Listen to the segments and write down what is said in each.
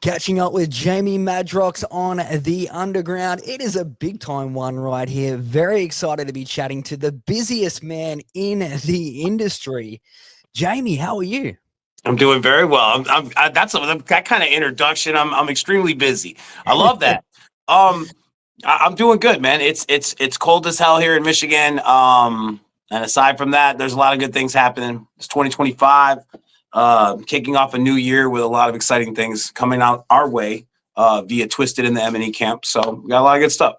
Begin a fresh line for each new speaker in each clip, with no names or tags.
Catching up with Jamie Madrox on the Underground. It is a big time one right here. Very excited to be chatting to the busiest man in the industry. Jamie, how are you?
I'm doing very well. That kind of introduction. I'm extremely busy. I love that. I'm doing good, man. It's cold as hell here in Michigan. And aside from that, there's a lot of good things happening. It's 2025, kicking off a new year with a lot of exciting things coming out our way via Twiztid in the M&E camp. So we got a lot of good stuff.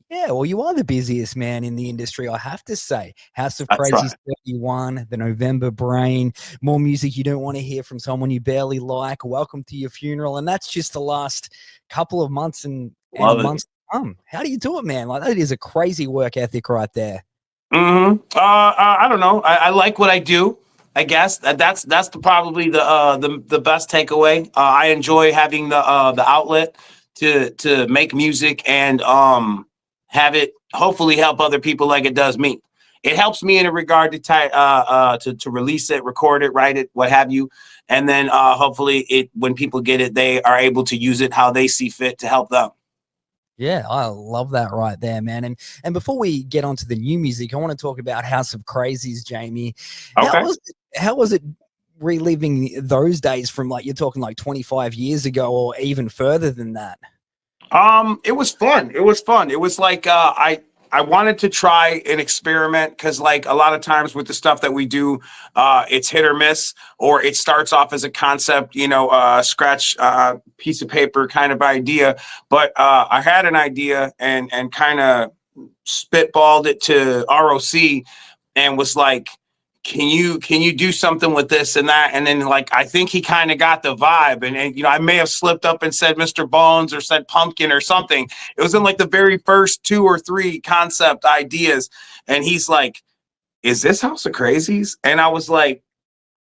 Yeah, well, you are the busiest man in the industry, I have to say. House of
That's right.
Krazees 31, the November Brain, more music you don't want to hear from someone you barely like. Welcome to Your Funeral, and that's just the last couple of months and
Love it.
months to come. How do you do it, man? Like that is a crazy work ethic right there.
I don't know. I like what I do. I guess that's probably the best takeaway. I enjoy having the outlet to make music and have it hopefully help other people like it does me. It helps me in a regard to release it, record it, write it, what have you, and then hopefully when people get it, they are able to use it how they see fit to help them.
Yeah, I love that right there, man. And before we get onto the new music, I want to talk about House of Krazees, Jamie.
Okay.
How was it reliving those days from like you're talking like 25 years ago or even further than that?
It was fun. It was fun. It was like I wanted to try an experiment because like a lot of times with the stuff that we do, it's hit or miss, or it starts off as a concept, scratch piece of paper kind of idea. But I had an idea and kind of spitballed it to ROC and was like, can you do something with this and that? And then like I think he kind of got the vibe, and I may have slipped up and said Mr. Bones or said pumpkin or something. It was in like the very first 2 or 3 concept ideas, and he's like, "Is this House of Krazees?" And I was like,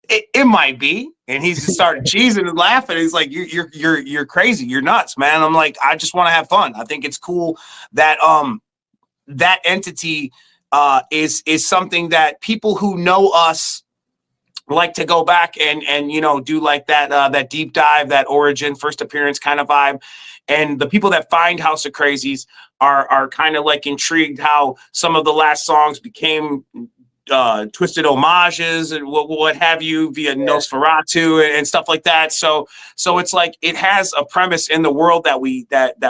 "It might be." And he just started cheesing and laughing. He's like, "You're crazy. You're nuts, man." I'm like, "I just want to have fun. I think it's cool that that entity." Is something that people who know us like to go back and do like that deep dive, that origin, first appearance kind of vibe. And the people that find House of Krazees are kind of like intrigued how some of the last songs became twisted homages and what have you via Nosferatu and stuff like that. So it's like it has a premise in the world that we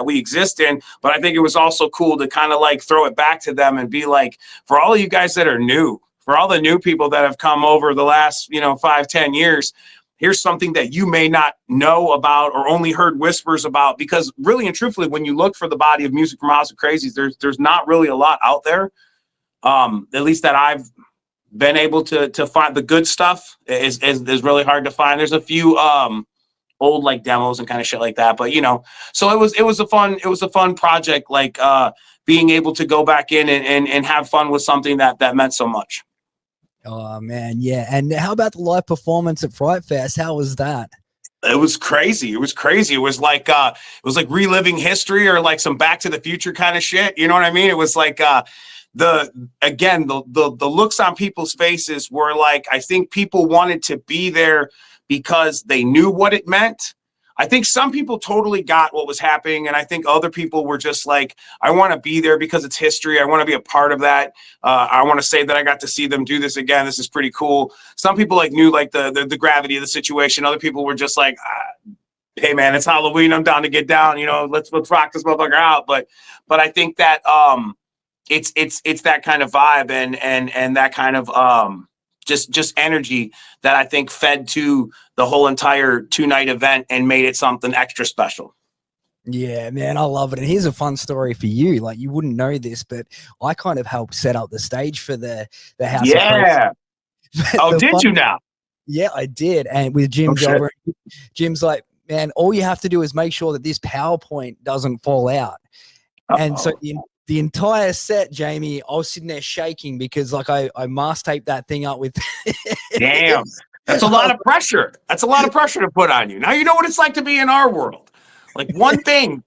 exist in, but I think it was also cool to kind of like throw it back to them and be like, for all of you guys that are new, for all the new people that have come over the last 5-10 years, here's something that you may not know about or only heard whispers about, because really and truthfully, when you look for the body of music from House of Krazees, there's not really a lot out there. At least that I've been able to find. The good stuff is really hard to find. There's a few old like demos and kind of shit like that, but so it was a fun project, like being able to go back in and have fun with something that meant so much.
Oh man, yeah. And how about the live performance at Frightfest? How was that?
It was crazy. It was like reliving history or like some Back to the Future kind of shit. You know what I mean? It was like the looks on people's faces were like, I think people wanted to be there because they knew what it meant. I think some people totally got what was happening, and I think other people were just like, I want to be there because it's history. I want to be a part of that. I want to say that I got to see them do this again. This is pretty cool. Some people like knew like the gravity of the situation. Other people were just like, hey man, it's Halloween. I'm down to get down. Let's rock this motherfucker out. But I think that it's that kind of vibe and that kind of just energy that I think fed to the whole entire 2-night event and made it something extra special.
Yeah, man, I love it. And here's a fun story for you. Like, you wouldn't know this, but I kind of helped set up the stage for the House of Krazees.
Oh, did you now?
Yeah, I did. And with Jim Jobber, Jim's like, man, all you have to do is make sure that this PowerPoint doesn't fall out. And so the entire set, Jamie, I was sitting there shaking because like I mask taped that thing up with.
Damn, that's a lot of pressure. That's a lot of pressure to put on you. Now you know what it's like to be in our world. Like one thing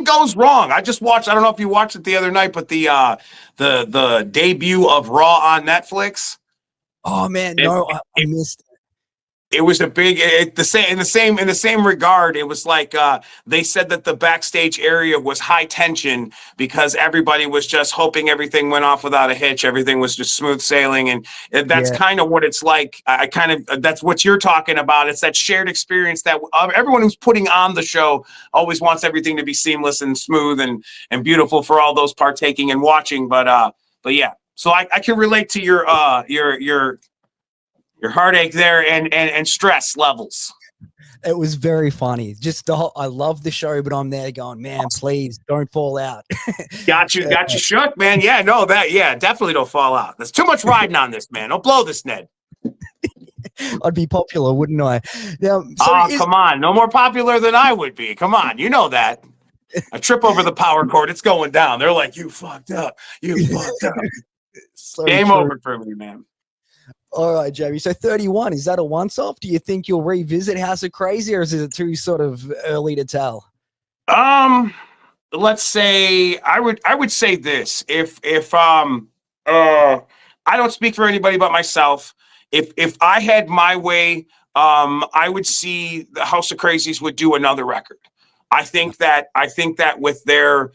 goes wrong. I just watched. I don't know if you watched it the other night, but the debut of Raw on Netflix.
Oh man, no, I missed it.
It was a big in the same regard. It was like they said that the backstage area was high tension because everybody was just hoping everything went off without a hitch. Everything was just smooth sailing, and that's kind of what it's like. I kind of that's what you're talking about. It's that shared experience that everyone who's putting on the show always wants everything to be seamless and smooth and beautiful for all those partaking and watching. But yeah, so I can relate to your heartache there and stress levels.
It was very funny. Just I love the show, but I'm there going, man, please don't fall out.
got you shook, man. Yeah, no, definitely don't fall out. There's too much riding on this, man. Don't blow this, Ned.
I'd be popular, wouldn't I? Now,
come on, no more popular than I would be. Come on, you know that. I trip over the power cord, it's going down. They're like, you fucked up. You fucked up. So game over for me, man.
All right, Jamie. So 31, is that a once-off? Do you think you'll revisit House of Krazees, or is it too sort of early to tell?
Let's say I would say this. If I don't speak for anybody but myself. If I had my way, I would see the House of Krazees would do another record. I think that with their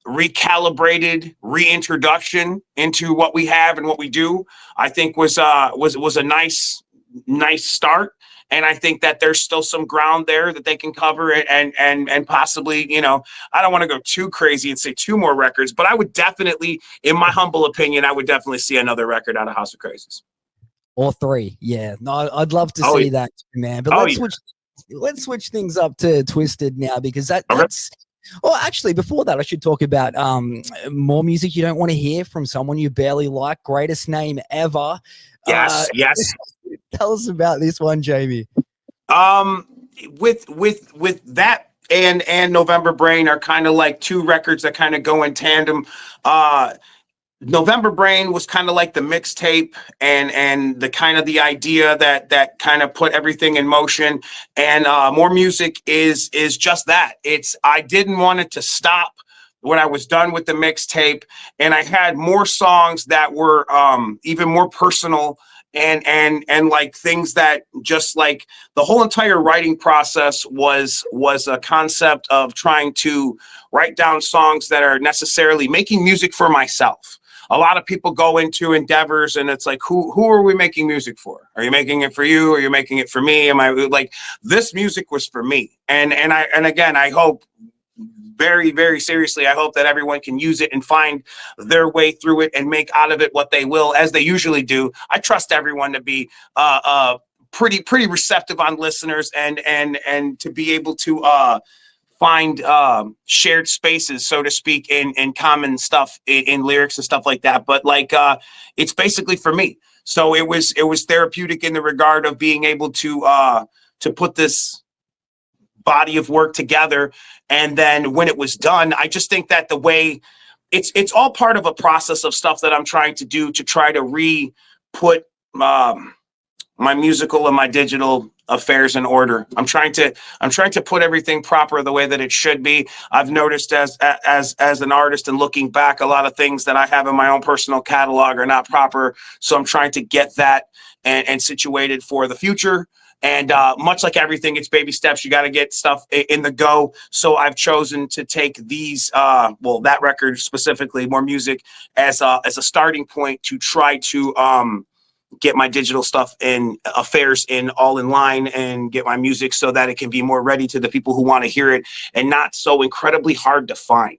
recalibrated reintroduction into what we have and what we do, I think was a nice start. And I think that there's still some ground there that they can cover and possibly, you know, I don't want to go too crazy and say 2 more records, but I would definitely, in my humble opinion, I would definitely see another record out of House of Krazees.
Or 3, yeah. No, I'd love to see that, man. But let's switch things up to Twiztid now, because that's. Well, actually, before that, I should talk about more music you don't want to hear from someone you barely like. Greatest name ever.
Yes.
Tell us about this one, Jamie.
With that and November Brain are kind of like 2 records that kind of go in tandem. November Brain was kind of like the mixtape and the kind of the idea that kind of put everything in motion. And More Music is just that. I didn't want it to stop when I was done with the mixtape, and I had more songs that were even more personal and like things that just like the whole entire writing process was a concept of trying to write down songs that are necessarily making music for myself. A lot of people go into endeavors and it's like, who are we making music for? Are you making it for you? Or are you making it for me? Am I like, this music was for me? And again, I hope very, very seriously, I hope that everyone can use it and find their way through it and make out of it what they will, as they usually do. I trust everyone to be pretty receptive on listeners and to be able to find shared spaces, so to speak, in common stuff in lyrics and stuff like that. But like it's basically for me. So it was therapeutic in the regard of being able to put this body of work together. And then when it was done, I just think that the way it's all part of a process of stuff that I'm trying to do to try to re-put my musical and my digital affairs in order. I'm trying to put everything proper the way that it should be. I've noticed as an artist and looking back, a lot of things that I have in my own personal catalog are not proper. So I'm trying to get that and situated for the future. And much like everything, it's baby steps. You got to get stuff in the go. So I've chosen to take these, that record specifically, More Music, as a starting point to try to get my digital stuff and affairs all in line and get my music so that it can be more ready to the people who want to hear it and not so incredibly hard to find.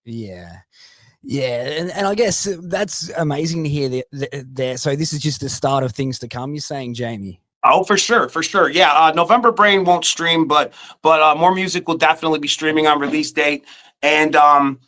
Yeah. And I guess that's amazing to hear there. So this is just the start of things to come, you're saying, Jamie?
Oh, for sure. Yeah. November Brain won't stream, but More Music will definitely be streaming on release date. And I'm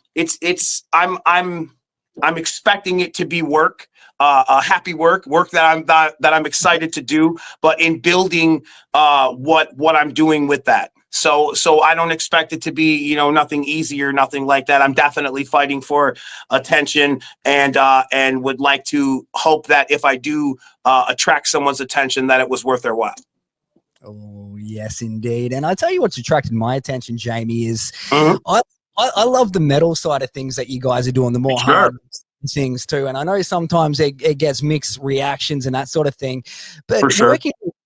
expecting it to be work. Happy work that I'm excited to do, but in building what I'm doing with that. So I don't expect it to be, nothing easy or nothing like that. I'm definitely fighting for attention and would like to hope that if I do attract someone's attention, that it was worth their while.
Oh, yes, indeed. And I tell you what's attracted my attention, Jamie, is I love the metal side of things that you guys are doing, the more hard things too, and I know sometimes it gets mixed reactions and that sort of thing, but
For sure.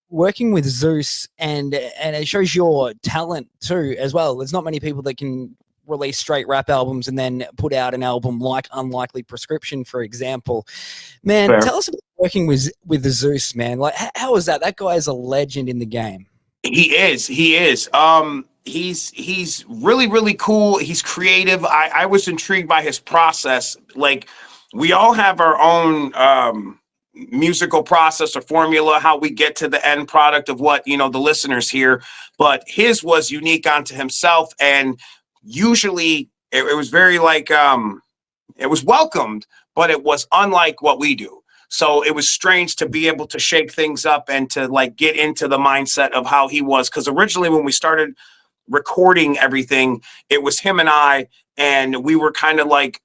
working with Zeuss and it shows your talent too as well. There's not many people that can release straight rap albums and then put out an album like Unlikely Prescription, for example. Man,
Fair.
tell us about working with the Zeuss, man. Like, how was that? That guy is a legend in the game.
He is. He's really, really cool. He's creative. I was intrigued by his process. Like, we all have our own musical process or formula, how we get to the end product of what, the listeners hear. But his was unique onto himself. And usually it was very like, it was welcomed, but it was unlike what we do. So it was strange to be able to shake things up and to like get into the mindset of how he was. Because originally when we started recording everything, it was him and we were kind of like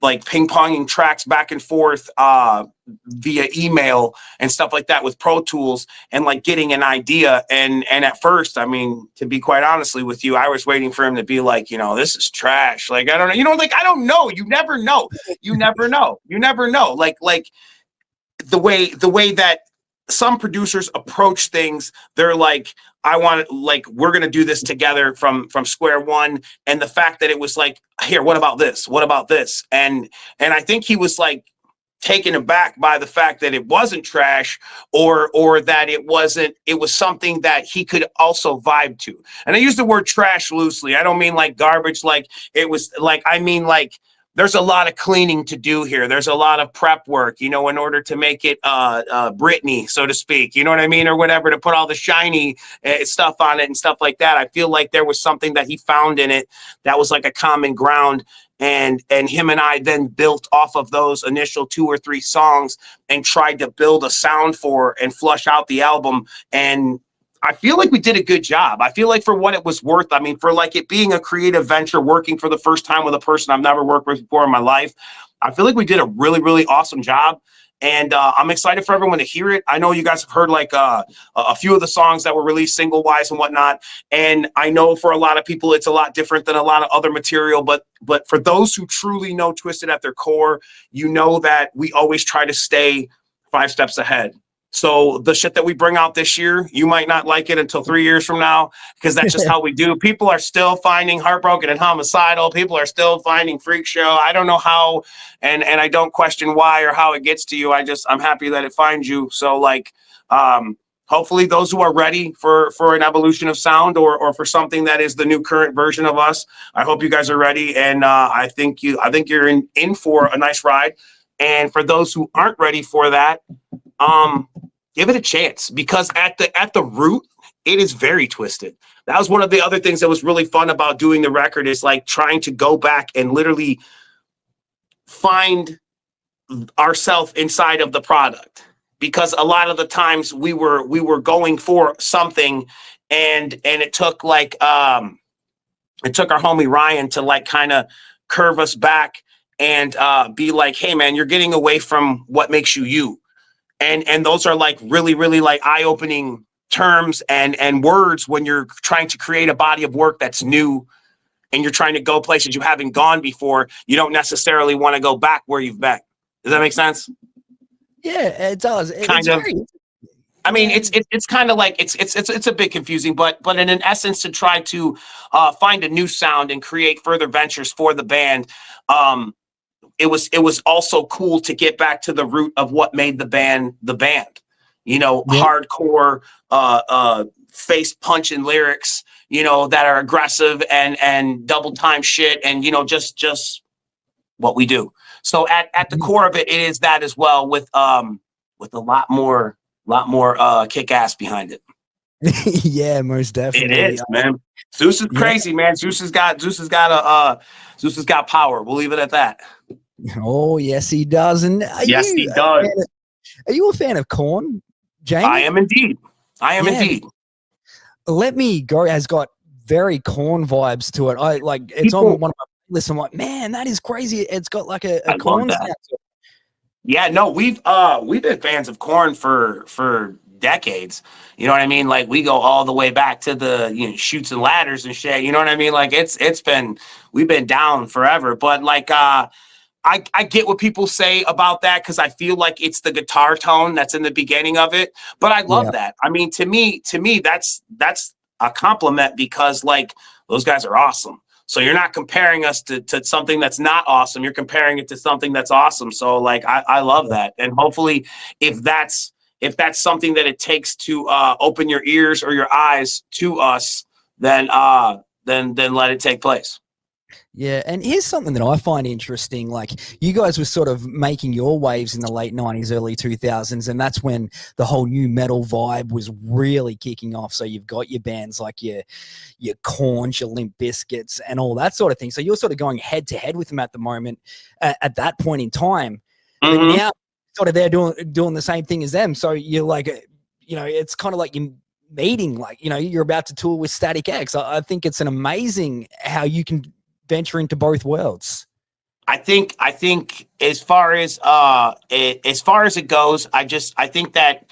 ping-ponging tracks back and forth via email and stuff like that with Pro Tools and like getting an idea. And at first, I mean, to be quite honestly with you, I was waiting for him to be like, this is trash. Like, I don't know, like, I don't know. You never know. You never know. You never know. Like the way that some producers approach things, they're like, we're going to do this together from square one. And the fact that it was like, here, what about this? What about this? And I think he was like taken aback by the fact that it wasn't trash or that it was something that he could also vibe to. And I use the word trash loosely. I don't mean like garbage. Like it was like, I mean, like, there's a lot of cleaning to do here. There's a lot of prep work, in order to make it Britney, so to speak, you know what I mean? Or whatever, to put all the shiny stuff on it and stuff like that. I feel like there was something that he found in it that was like a common ground. And him and I then built off of those initial 2 or 3 songs and tried to build a sound for and flush out the album. And I feel like we did a good job. I feel like for what it was worth, I mean, for like it being a creative venture, working for the first time with a person I've never worked with before in my life, I feel like we did a really, really awesome job. And I'm excited for everyone to hear it. I know you guys have heard like a few of the songs that were released single wise and whatnot. And I know for a lot of people, it's a lot different than a lot of other material. But for those who truly know Twiztid at their core, you know that we always try to stay 5 steps ahead. So the shit that we bring out this year, you might not like it until 3 years from now, because that's just how we do. People are still finding Heartbroken and Homicidal. People are still finding Freak Show. I don't know how, and I don't question why or how it gets to you. I'm happy that it finds you. So like, hopefully those who are ready for an evolution of sound or for something that is the new current version of us, I hope you guys are ready. And I think you're in for a nice ride. And for those who aren't ready for that, give it a chance, because at the root, it is very twisted. That was one of the other things that was really fun about doing the record, is like trying to go back and literally find ourselves inside of the product, because a lot of the times we were going for something and it took like it took our homie Ryan to like kind of curve us back and be like, hey man, you're getting away from what makes you. And those are like really, really like eye-opening terms and words when you're trying to create a body of work that's new and you're trying to go places you haven't gone before. You don't necessarily want to go back where you've been. Does that make sense?
Yeah, it does.
Kind of. I mean, it's kind of like it's a bit confusing, but in an essence, to try to find a new sound and create further ventures for the band. It was also cool to get back to the root of what made the band, hardcore, face punching lyrics, that are aggressive and double time shit. And, just what we do. So at the core of it is that as well, with a lot more kick ass behind it.
Yeah, most definitely.
It is, man. Zeus is crazy, man. Zeus has got power. We'll leave it at that.
Oh, yes, he does. And
he does.
Are you a fan of Korn, Jamie?
I am indeed. Indeed.
Let Me Go has got very Korn vibes to it. It's on one of my lists. I'm like, man, that is crazy. It's got like a Korn sound to it.
Yeah, no, we've been fans of Korn for decades. You know what I mean? Like we go all the way back to the Chutes and Ladders and shit. You know what I mean? Like we've been down forever. But like I get what people say about that because I feel like it's the guitar tone that's in the beginning of it. But I love that. I mean, to me, that's a compliment because like those guys are awesome. So you're not comparing us to something that's not awesome. You're comparing it to something that's awesome. So like I love that. And hopefully if that's something that it takes to open your ears or your eyes to us, then let it take place.
Yeah, and here's something that I find interesting. Like, you guys were sort of making your waves in the late 90s, early 2000s, and that's when the whole new metal vibe was really kicking off. So you've got your bands like your Corns, your Limp Bizkits, and all that sort of thing. So you're sort of going head to head with them at the moment, at that point in time. But now, sort of they're doing the same thing as them. So you're like, it's kind of like you're meeting, like, you're about to tour with Static X. I think it's an amazing how you can venture into both worlds.
I think as far as it goes, I think that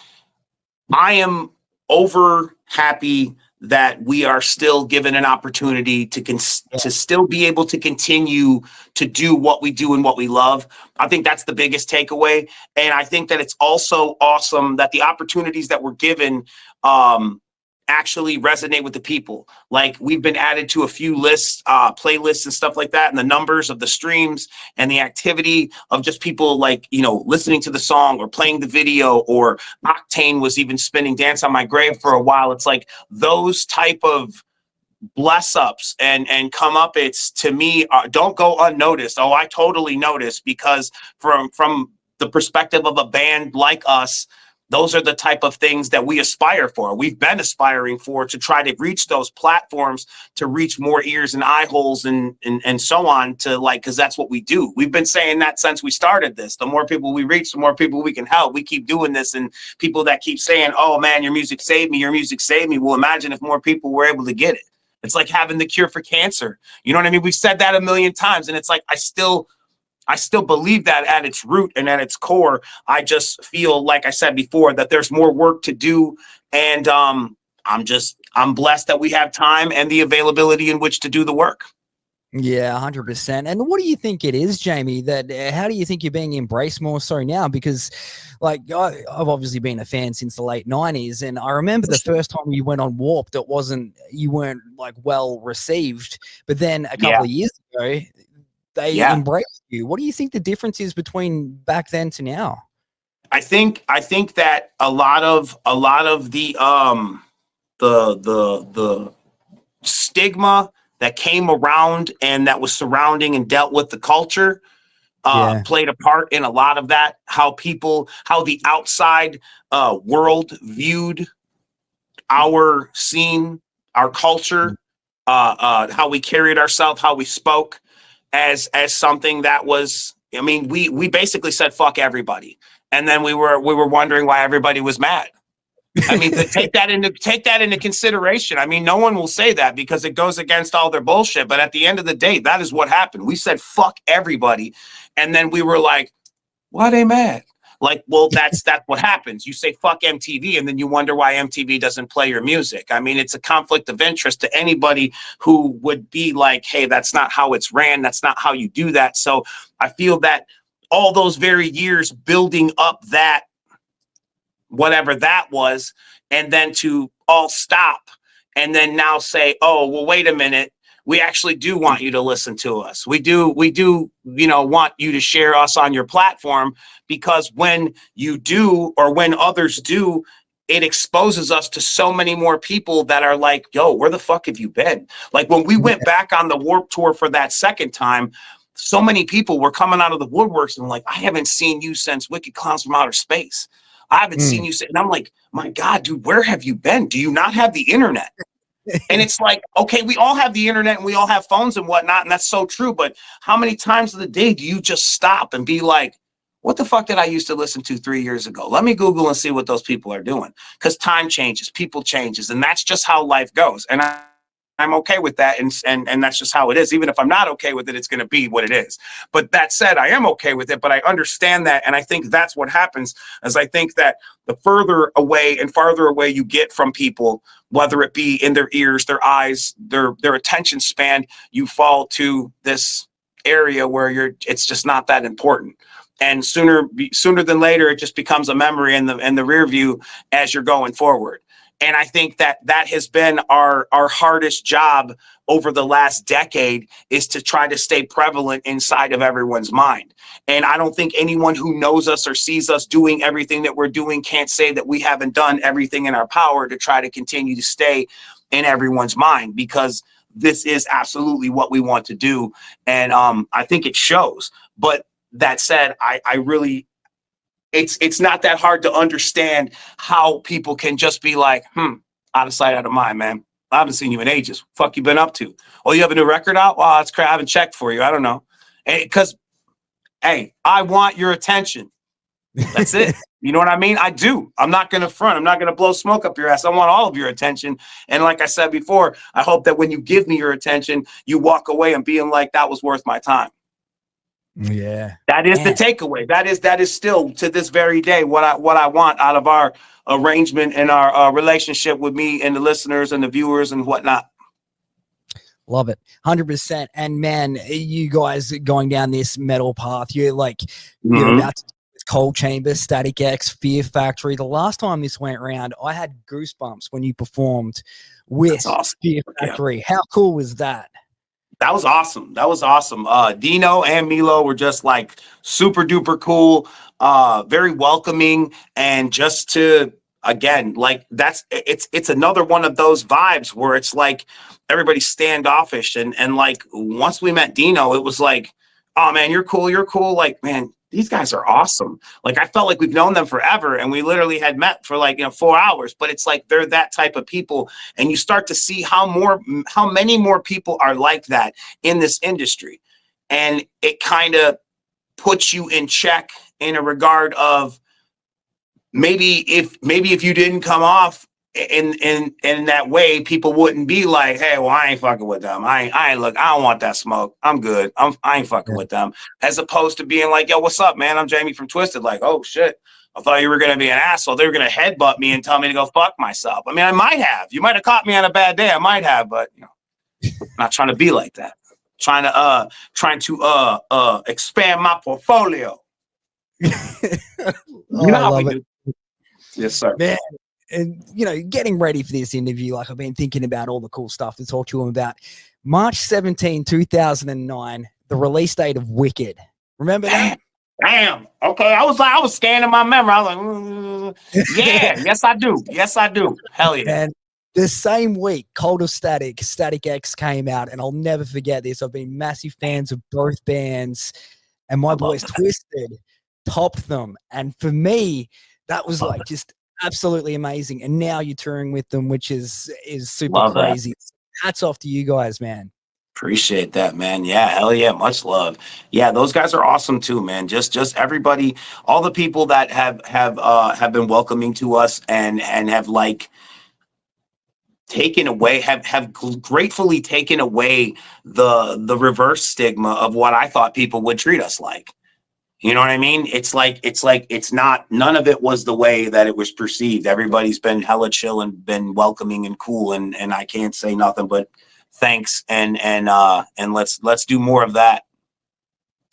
I am over happy that we are still given an opportunity to still be able to continue to do what we do and what we love. I think that's the biggest takeaway. And I think that it's also awesome that the opportunities that we're given actually resonate with the people. Like, we've been added to a few lists, playlists and stuff like that, and the numbers of the streams and the activity of just people like, listening to the song or playing the video, or Octane was even spinning Dance on My Grave for a while. It's like those type of bless ups and come up, it's to me, don't go unnoticed. Oh, I totally noticed, because from the perspective of a band like us, those are the type of things that we aspire for. We've been aspiring for, to try to reach those platforms, to reach more ears and eye holes and so on, to like, because that's what we do. We've been saying that since we started this. The more people we reach, the more people we can help. We keep doing this, and people that keep saying, oh man, your music saved me, your music saved me. Well, imagine if more people were able to get it. It's like having the cure for cancer. You know what I mean? We've said that a million times, and it's like, I still believe that at its root and at its core. I just feel, like I said before, that there's more work to do. And I'm blessed that we have time and the availability in which to do the work.
Yeah, 100%. And what do you think it is, Jamie, that how do you think you're being embraced more so now? Because like, I've obviously been a fan since the late 90s, and I remember the first time you went on Warped, you weren't like well received, but then a couple of years ago, they embrace you. What do you think the difference is between back then to now?
I think that a lot of the stigma that came around and that was surrounding and dealt with the culture played a part in a lot of that. How the outside world viewed our scene, our culture, how we carried ourselves, how we spoke, as something that was, I mean, we basically said fuck everybody, and then we were wondering why everybody was mad. I mean, take that into consideration. I mean, no one will say that because it goes against all their bullshit, but at the end of the day, that is what happened. We said fuck everybody, and then we were like, why are they mad? Like, well, that's what happens. You say fuck MTV, and then you wonder why MTV doesn't play your music. I mean, it's a conflict of interest to anybody who would be like, hey, that's not how it's ran. That's not how you do that. So I feel that all those very years building up that, whatever that was, and then to all stop and then now say, oh, well, wait a minute. We actually do want you to listen to us. We do, want you to share us on your platform, because when you do, or when others do, it exposes us to so many more people that are like, yo, where the fuck have you been? Like, when we went back on the Warped Tour for that second time, so many people were coming out of the woodworks and like, I haven't seen you since Wicked Clowns from Outer Space. I haven't seen you. And I'm like, my God, dude, where have you been? Do you not have the internet? And it's like, okay, we all have the internet and we all have phones and whatnot, and that's so true. But how many times of the day do you just stop and be like, what the fuck did I used to listen to 3 years ago? Let me Google and see what those people are doing. Because time changes, people changes, and that's just how life goes. And I'm okay with that, and that's just how it is. Even if I'm not okay with it, it's going to be what it is. But that said, I am okay with it, but I understand that, and I think that's what happens, as I think that the further away and farther away you get from people, whether it be in their ears, their eyes, their attention span, you fall to this area where it's just not that important. And sooner than later, it just becomes a memory in the rear view as you're going forward. And I think that has been our hardest job over the last decade, is to try to stay prevalent inside of everyone's mind. And I don't think anyone who knows us or sees us doing everything that we're doing can't say that we haven't done everything in our power to try to continue to stay in everyone's mind, because this is absolutely what we want to do. And I think it shows. But that said, I really, it's not that hard to understand how people can just be like, out of sight, out of mind, man. I haven't seen you in ages. Fuck you been up to? Oh, you have a new record out? Well, that's crap. I haven't checked for you. I don't know. Because, hey, I want your attention. That's it. You know what I mean? I do. I'm not going to front. I'm not going to blow smoke up your ass. I want all of your attention. And like I said before, I hope that when you give me your attention, you walk away and being like, that was worth my time.
Yeah,
that is the takeaway. That is still to this very day what I want out of our arrangement and our relationship with me and the listeners and the viewers and whatnot.
Love it, 100%. And man, you guys going down this metal path, you're about to Cold Chamber, Static X, Fear Factory. The last time this went around, I had goosebumps when you performed with Fear Factory. How cool was that?
That was awesome. Dino and Milo were just like super duper cool, very welcoming, and just to, again, like it's another one of those vibes where it's like everybody's standoffish, and like once we met Dino, it was like, oh man, you're cool. Like, man, these guys are awesome. Like, I felt like we've known them forever, and we literally had met for like 4 hours. But it's like they're that type of people, and you start to see how many more people are like that in this industry, and it kind of puts you in check in a regard of maybe if you didn't come off in that way, people wouldn't be like, hey, well, I ain't fucking with them. I don't want that smoke. I'm good. I ain't fucking with them. As opposed to being like, yo, what's up, man? I'm Jamie from Twiztid. Like, oh shit, I thought you were going to be an asshole. They were going to headbutt me and tell me to go fuck myself. I mean, I might have. You might have caught me on a bad day. I might have, but I'm not trying to be like that. Trying to expand my portfolio.
I love it.
Yes, sir.
Man. And, getting ready for this interview, like I've been thinking about all the cool stuff to talk to him about. March 17, 2009, the release date of Wicked. Remember that?
Damn. Okay. I was scanning my memory. I was like, yeah, yes, I do. Hell yeah.
And the same week, Cult of Static X came out, and I'll never forget this. I've been massive fans of both bands, and my boys Twiztid topped them. And for me, that was like just absolutely amazing. And now you're touring with them, which is super crazy. Hats off to you guys, man.
Appreciate that, man. Yeah, hell yeah, much love. Yeah, those guys are awesome too, man. Just everybody, all the people that have been welcoming to us and have like taken away, have gratefully taken away the reverse stigma of what I thought people would treat us like. You know what I mean? It's not, none of it was the way that it was perceived. Everybody's been hella chill and been welcoming and cool. And I can't say nothing but thanks. And let's do more of that.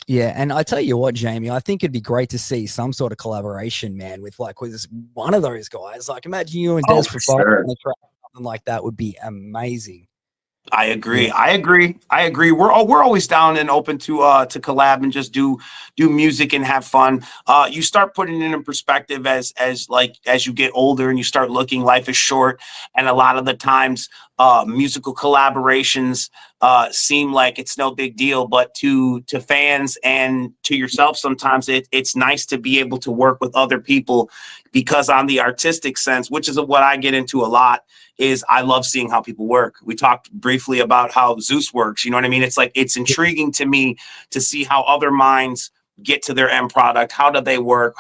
Yeah. And I tell you what, Jamie, I think it'd be great to see some sort of collaboration, man, with one of those guys. Like, imagine you and Des for sure. Something like that would be amazing.
I agree. Yeah. I agree. We're always down and open to collab and just do music and have fun. You start putting it in perspective as you get older and you start looking, life is short, and a lot of the times musical collaborations seem like it's no big deal, but to fans and to yourself, sometimes it's nice to be able to work with other people, because on the artistic sense, which is what I get into a lot, is I love seeing how people work. We talked briefly about how Zeuss works. You know what I mean? It's like, it's intriguing to me to see how other minds get to their end product. How do they work?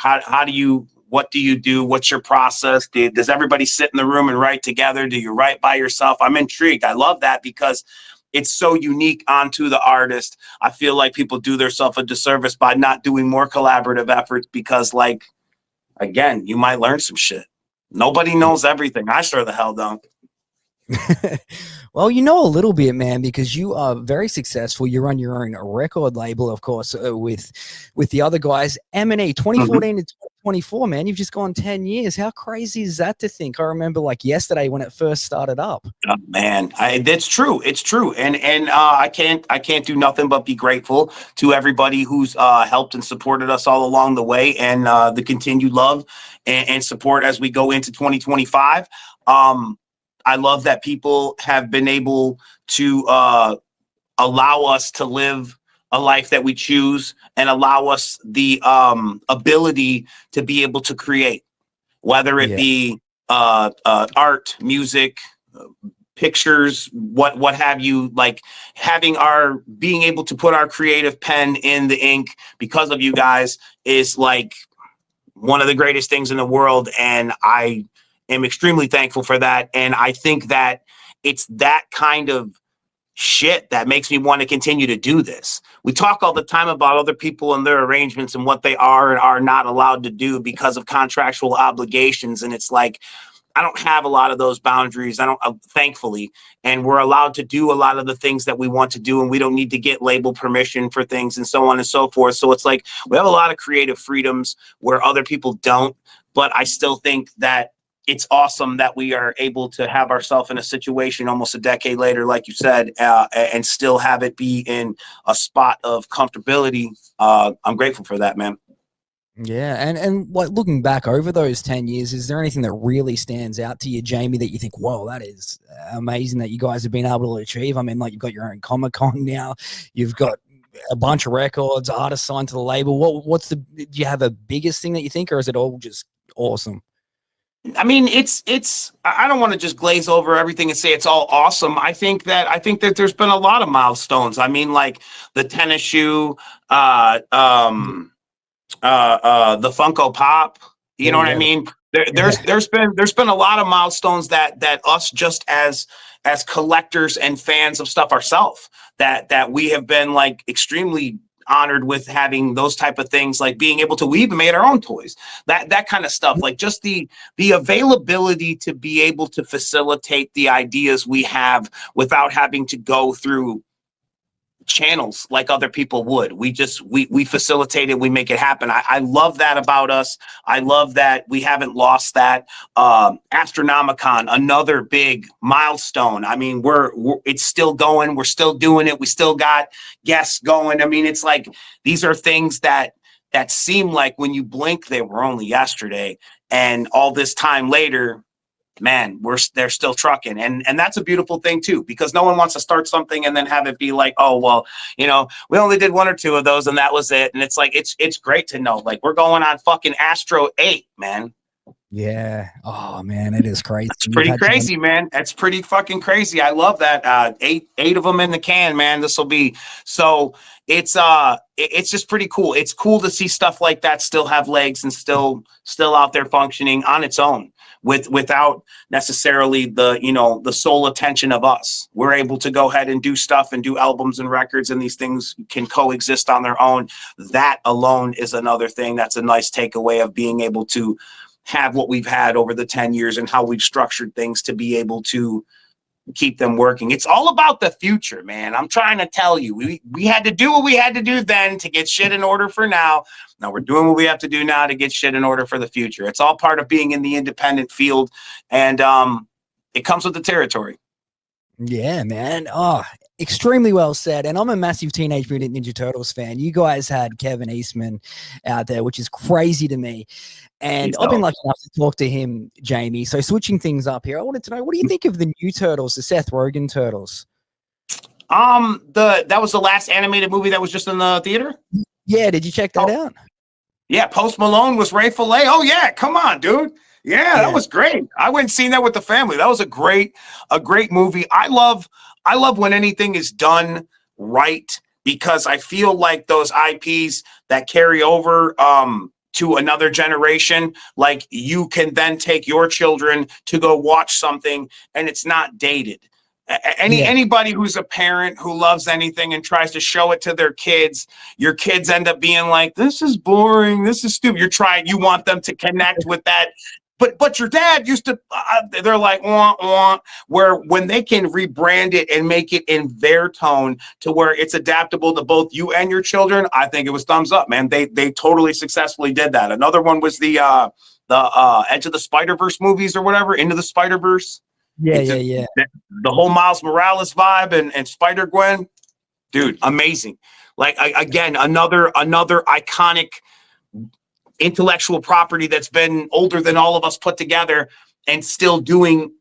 What do you do? What's your process? Does everybody sit in the room and write together? Do you write by yourself? I'm intrigued. I love that because it's so unique onto the artist. I feel like people do themselves a disservice by not doing more collaborative efforts because, like, again, you might learn some shit. Nobody knows everything. I sure the hell don't.
Well, you know a little bit, man, because you are very successful. You run your own record label, of course, with the other guys. M&E, 2014 to 2024, man. You've just gone 10 years. How crazy is that to think? I remember like yesterday when it first started up.
Oh, man, that's true. It's true, and I can't do nothing but be grateful to everybody who's helped and supported us all along the way, and the continued love and support as we go into 2025. I love that people have been able to allow us to live a life that we choose and allow us the ability to be able to create, whether it
Yeah.
be art, music, pictures, what have you, like being able to put our creative pen in the ink because of you guys is like one of the greatest things in the world. And I am extremely thankful for that. And I think that it's that kind of shit that makes me want to continue to do this. We talk all the time about other people and their arrangements and what they are and are not allowed to do because of contractual obligations. And it's like, I don't have a lot of those boundaries. I don't, thankfully, and we're allowed to do a lot of the things that we want to do, and we don't need to get label permission for things and so on and so forth. So it's like we have a lot of creative freedoms where other people don't. But I still think that it's awesome that we are able to have ourselves in a situation almost a decade later, like you said, and still have it be in a spot of comfortability. I'm grateful for that, man.
Yeah, and like looking back over those 10 years, is there anything that really stands out to you, Jamie, that you think, whoa, that is amazing that you guys have been able to achieve? I mean, like you've got your own Comic-Con now, you've got a bunch of records, artists signed to the label. Do you have a biggest thing that you think, or is it all just awesome?
I mean, I don't want to just glaze over everything and say it's all awesome. I think that there's been a lot of milestones. I mean, like the tennis shoe, the Funko Pop, you know what I mean? There's been a lot of milestones that us just as collectors and fans of stuff ourselves that we have been like extremely honored with having those type of things, like being able to, we even made our own toys, that kind of stuff, like just the availability to be able to facilitate the ideas we have without having to go through channels like other people would. We facilitate it, we make it happen. I love that about us. I love that we haven't lost that. Astronomicon, another big milestone. I mean, it's still going, we're still doing it, we still got guests going. I mean, it's like these are things that seem like when you blink they were only yesterday, and all this time later, man, they're still trucking. And that's a beautiful thing too, because no one wants to start something and then have it be like, oh, well, you know, we only did one or two of those and that was it. And it's like, it's great to know, like, we're going on fucking Astro 8, man.
Yeah. Oh man, it is crazy.
It's pretty crazy, man. That's pretty fucking crazy. I love that. Eight of them in the can, man. This will be so. It's just pretty cool. It's cool to see stuff like that still have legs and still out there functioning on its own without necessarily the sole attention of us. We're able to go ahead and do stuff and do albums and records, and these things can coexist on their own. That alone is another thing. That's a nice takeaway of being able to have what we've had over the 10 years and how we've structured things to be able to keep them working. It's all about the future, man. I'm trying to tell you, we had to do what we had to do then to get shit in order for now. Now we're doing what we have to do now to get shit in order for the future. It's all part of being in the independent field, and it comes with the territory.
Yeah, man. Oh, extremely well said. And I'm a massive Teenage Mutant Ninja Turtles fan. You guys had Kevin Eastman out there, which is crazy to me. And I've been lucky enough to talk to him, Jamie. So switching things up here, I wanted to know, what do you think of the new Turtles, the Seth Rogen Turtles?
That was the last animated movie that was just in the theater?
Yeah, did you check that out?
Yeah, Post Malone was Ray Fillet. Oh yeah, come on, dude. Yeah, that was great. I went and seen that with the family. That was a great movie. I love when anything is done right, because I feel like those IPs that carry over to another generation, like you can then take your children to go watch something and it's not dated. Anybody who's a parent who loves anything and tries to show it to their kids, your kids end up being like, this is boring, this is stupid. You want them to connect with that. but your dad used to, they're like, wah, wah, where when they can rebrand it and make it in their tone to where it's adaptable to both you and your children, I think it was thumbs up, man. They totally successfully did that. Another one was the Edge of the Spider-Verse movies or whatever, Into the Spider-Verse.
Yeah.
The whole Miles Morales vibe and Spider-Gwen, dude, amazing. Like, again, another iconic intellectual property that's been older than all of us put together and still doing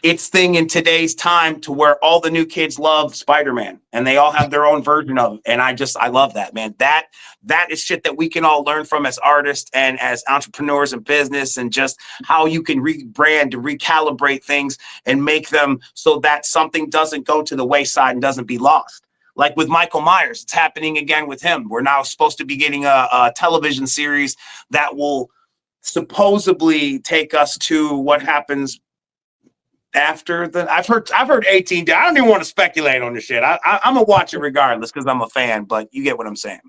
its thing in today's time to where all the new kids love Spider-Man and they all have their own version of it. And I love that, man. That is shit that we can all learn from as artists and as entrepreneurs in business, and just how you can rebrand, to recalibrate things and make them so that something doesn't go to the wayside and doesn't be lost. Like with Michael Myers, it's happening again with him. We're now supposed to be getting a television series that will supposedly take us to what happens after the. I've heard 18 days. I don't even want to speculate on this shit. I'm gonna watch it regardless because I'm a fan. But you get what I'm saying.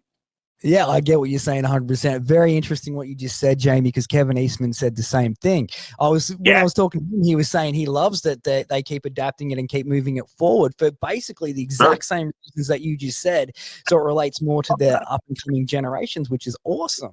Yeah, I get what you're saying 100%. Very interesting what you just said, Jamie, because Kevin Eastman said the same thing. When I was talking to him, he was saying he loves that they keep adapting it and keep moving it forward for basically the exact same reasons that you just said. So it relates more to the up-and-coming generations, which is awesome.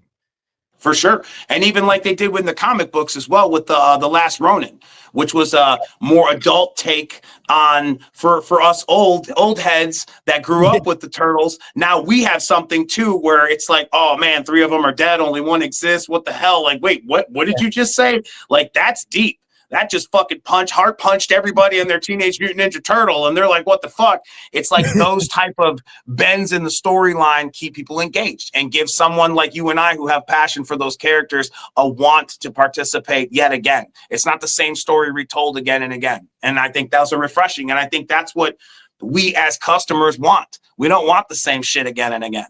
For sure. And even like they did with the comic books as well with the Last Ronin, which was a more adult take on for us old heads that grew up with the Turtles. Now we have something too where it's like, oh man, 3 of them are dead, only 1 exists. What the hell? Like, wait, what did you just say? Like, that's deep. That just fucking heart punched everybody in their Teenage Mutant Ninja Turtle. And they're like, what the fuck? It's like those type of bends in the storyline keep people engaged and give someone like you and I who have passion for those characters a want to participate yet again. It's not the same story retold again and again. And I think that's refreshing. And I think that's what we as customers want. We don't want the same shit again and again.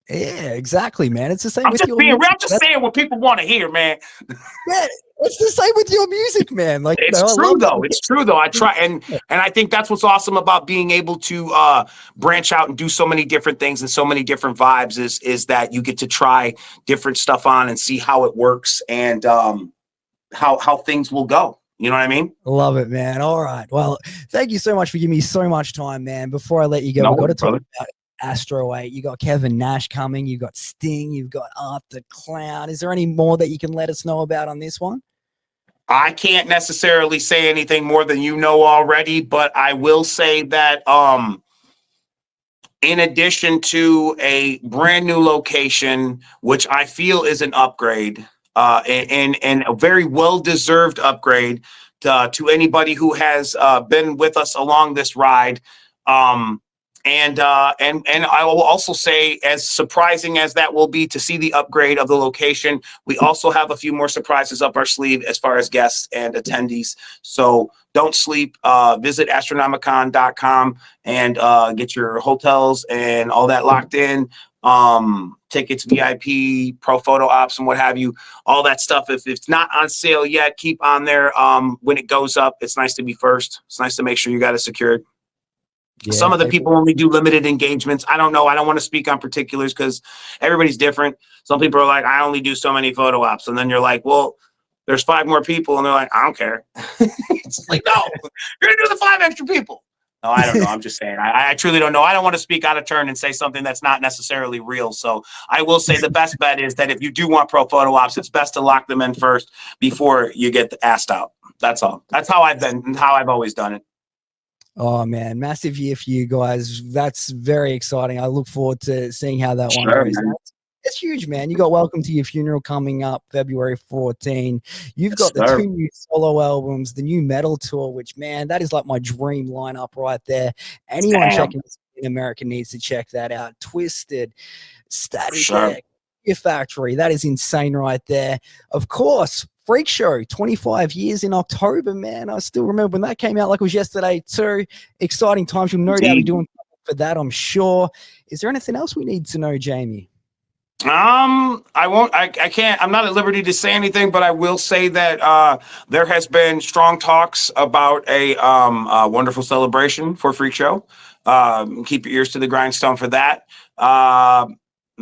Yeah, exactly, man. It's the same with your
music. I'm just saying what people want to hear, man.
Yeah, it's the same with your music, man. Like,
it's true though. It's true though. I try, and I think that's what's awesome about being able to branch out and do so many different things and so many different vibes is that you get to try different stuff on and see how it works and how things will go. You know what I mean?
Love it, man. All right. Well, thank you so much for giving me so much time, man. Before I let you go, we've got to talk about Astro 8. You got Kevin Nash coming. You got Sting. You've got Art the Clown. Is there any more that you can let us know about on this one?
I can't necessarily say anything more than you know already, but I will say that in addition to a brand new location, which I feel is an upgrade, and a very well-deserved upgrade to anybody who has been with us along this ride. And I will also say, as surprising as that will be to see the upgrade of the location, we also have a few more surprises up our sleeve as far as guests and attendees. So don't sleep. Visit astronomicon.com and get your hotels and all that locked in. Tickets, VIP, pro photo ops, and what have you, all that stuff. If it's not on sale yet, keep on there. When it goes up, it's nice to be first. It's nice to make sure you got it secured. Yeah, some of the people only do limited engagements. I don't know. I don't want to speak on particulars because everybody's different. Some people are like, I only do so many photo ops. And then you're like, well, there's 5 more people. And they're like, I don't care. It's like, no, you're going to do the 5 extra people. No, I don't know. I'm just saying. I truly don't know. I don't want to speak out of turn and say something that's not necessarily real. So I will say the best bet is that if you do want pro photo ops, it's best to lock them in first before you get asked out. That's all. That's how I've always done it.
Oh man, massive year for you guys. That's very exciting. I look forward to seeing how that one goes. It's huge, man. You got Welcome to Your Funeral coming up February 14. You've got the 2 new solo albums, the new metal tour, which, man, that is like my dream lineup right there. Anyone checking this in America needs to check that out. Twiztid, Static, Your Factory. That is insane right there. Of course, Freak Show, 25 years in October, man. I still remember when that came out like it was yesterday too. Exciting times. You'll no doubt be doing something for that, I'm sure. Is there anything else we need to know, Jamie? I can't, I'm not at liberty to say anything, but I will say that there has been strong talks about a wonderful celebration for Freak Show. Keep your ears to the grindstone for that.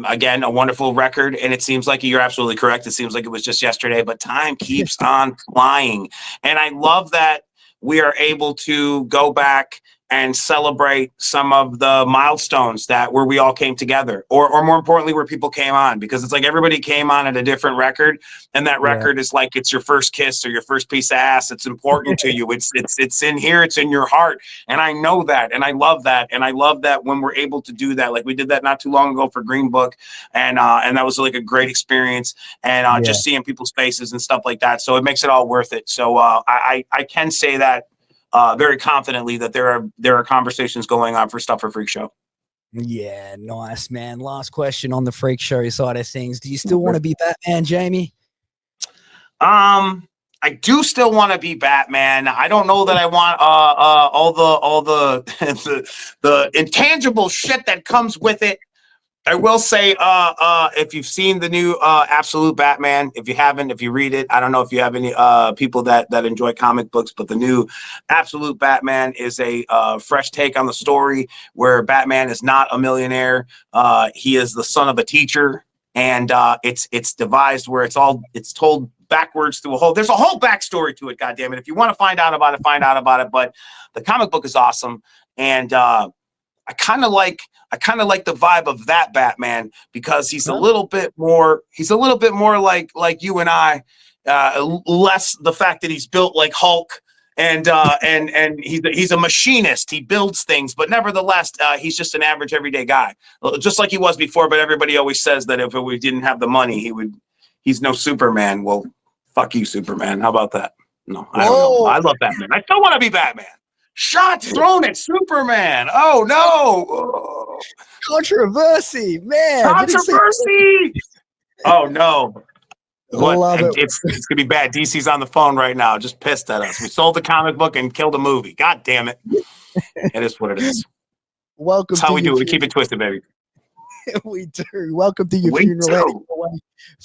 again, a wonderful record. And it seems like you're absolutely correct. It seems like it was just yesterday, but time keeps on flying. And I love that we are able to go back and celebrate some of the milestones that where we all came together, or more importantly, where people came on, because it's like everybody came on at a different record, and that record is like it's your first kiss or your first piece of ass. It's important to you. It's in here. It's in your heart, and I know that, and I love that, and I love that when we're able to do that. Like we did that not too long ago for Green Book, and that was like a great experience, and just seeing people's faces and stuff like that. So it makes it all worth it. So I can say that very confidently that there are conversations going on for Stuff for Freak Show.
Yeah, nice, man. Last question on the Freak Show side of things. Do you still want to be Batman, Jamie?
I do still want to be Batman. I don't know that I want all the the intangible shit that comes with it. I will say, if you've seen the new Absolute Batman, if you haven't, if you read it, I don't know if you have any people that enjoy comic books, but the new Absolute Batman is a fresh take on the story where Batman is not a millionaire. He is the son of a teacher, and it's devised where it's told backwards through there's a whole backstory to it. God damn it! If you want to find out about it, find out about it. But the comic book is awesome, and I kind of like the vibe of that Batman because he's a little bit more like you and I, less the fact that he's built like Hulk and he's a machinist. He builds things, but nevertheless, he's just an average everyday guy, just like he was before. But everybody always says that if we didn't have the money, he's no Superman. Well, fuck you, Superman. How about that? No, I don't know. I love Batman. I still want to be Batman. Shots thrown at Superman. Oh no!
Controversy, man.
Controversy. Oh no!
Love it.
It's gonna be bad. DC's on the phone right now, just pissed at us. We sold the comic book and killed the movie. God damn it! It is what it is.
Welcome.
That's how we do it. We keep it twisted, baby.
We do. Welcome to your funeral.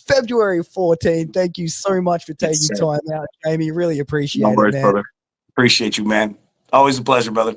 February 14th. Thank you so much for taking time out, Jamie. Really appreciate it, man.
Brother. Appreciate you, man. Always a pleasure, brother.